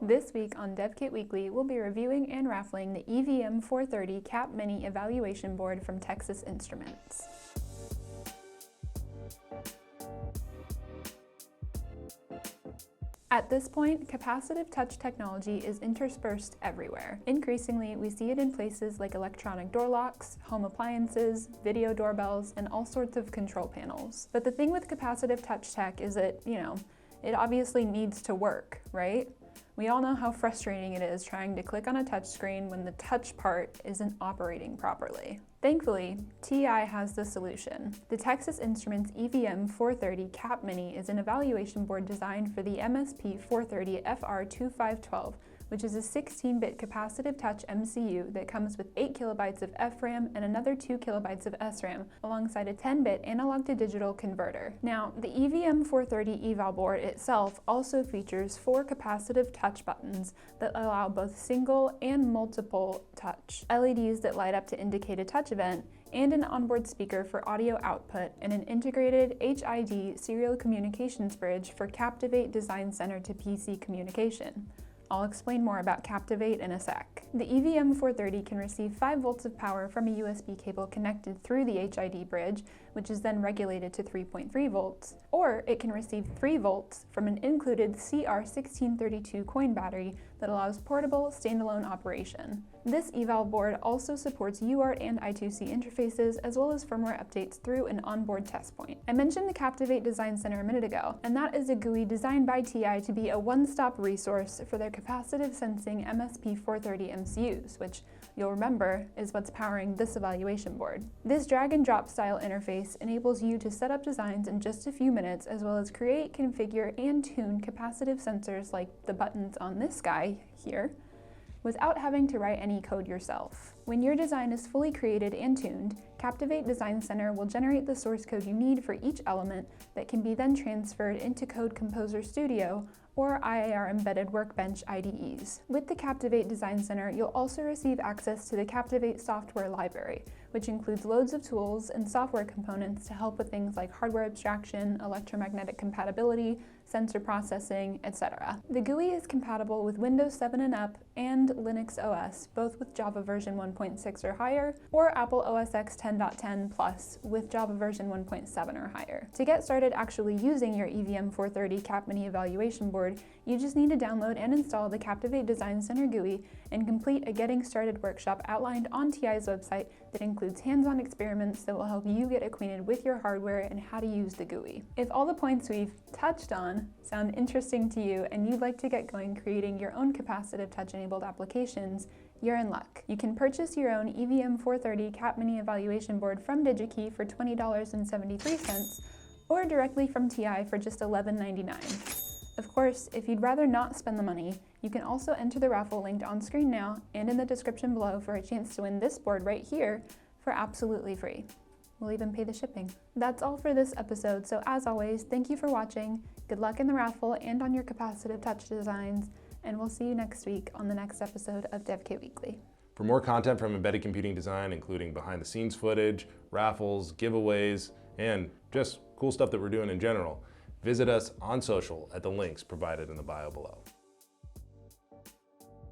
This week on DevKit Weekly, we'll be reviewing and raffling the EVM430-CAPMINI Evaluation Board from Texas Instruments. At this point, capacitive touch technology is interspersed everywhere. Increasingly, we see it in places like electronic door locks, home appliances, video doorbells, and all sorts of control panels. But the thing with capacitive touch tech is that, it obviously needs to work, right? We all know how frustrating it is trying to click on a touchscreen when the touch part isn't operating properly. Thankfully, TI has the solution. The Texas Instruments EVM430-CAPMINI is an evaluation board designed for the MSP430FR2512, which is a 16-bit capacitive touch MCU that comes with 8 kilobytes of FRAM and another 2 kilobytes of SRAM, alongside a 10-bit analog-to-digital converter. Now, the EVM430 eval board itself also features 4 capacitive touch buttons that allow both single and multiple touch, LEDs that light up to indicate a touch event, and an onboard speaker for audio output, and an integrated HID serial communications bridge for CapTIvate Design Center to PC communication. I'll explain more about CapTIvate in a sec. The EVM430 can receive 5 volts of power from a USB cable connected through the HID bridge, which is then regulated to 3.3 volts, or it can receive 3 volts from an included CR1632 coin battery that allows portable, standalone operation. This eval board also supports UART and I2C interfaces, as well as firmware updates through an onboard test point. I mentioned the CapTIvate Design Center a minute ago, and that is a GUI designed by TI to be a one-stop resource for their capacitive sensing MSP430 MCUs, which you'll remember is what's powering this evaluation board. This drag-and-drop style interface enables you to set up designs in just a few minutes, as well as create, configure, and tune capacitive sensors like the buttons on this guy here, without having to write any code yourself. When your design is fully created and tuned, CapTIvate Design Center will generate the source code you need for each element that can be then transferred into Code Composer Studio or IAR Embedded Workbench IDEs. With the CapTIvate Design Center, you'll also receive access to the CapTIvate software library, which includes loads of tools and software components to help with things like hardware abstraction, electromagnetic compatibility, sensor processing, etc. The GUI is compatible with Windows 7 and up and Linux OS, both with Java version 1.6 or higher, or Apple OS X 10.10 Plus with Java version 1.7 or higher. To get started actually using your EVM430-CAPMINI evaluation board, you just need to download and install the CapTIvate Design Center GUI and complete a Getting Started workshop outlined on TI's website that includes hands-on experiments that will help you get acquainted with your hardware and how to use the GUI. If all the points we've touched on sound interesting to you and you'd like to get going creating your own capacitive touch-enabled applications, you're in luck. You can purchase your own EVM430-CAPMINI evaluation board from DigiKey for $20.73 or directly from TI for just $11.99. Of course, if you'd rather not spend the money, you can also enter the raffle linked on screen now and in the description below for a chance to win this board right here for absolutely free. We'll even pay the shipping. That's all for this episode, so as always, thank you for watching, good luck in the raffle and on your capacitive touch designs, and we'll see you next week on the next episode of DevKit Weekly. For more content from embedded computing design, including behind-the-scenes footage, raffles, giveaways, and just cool stuff that we're doing in general, visit us on social at the links provided in the bio below.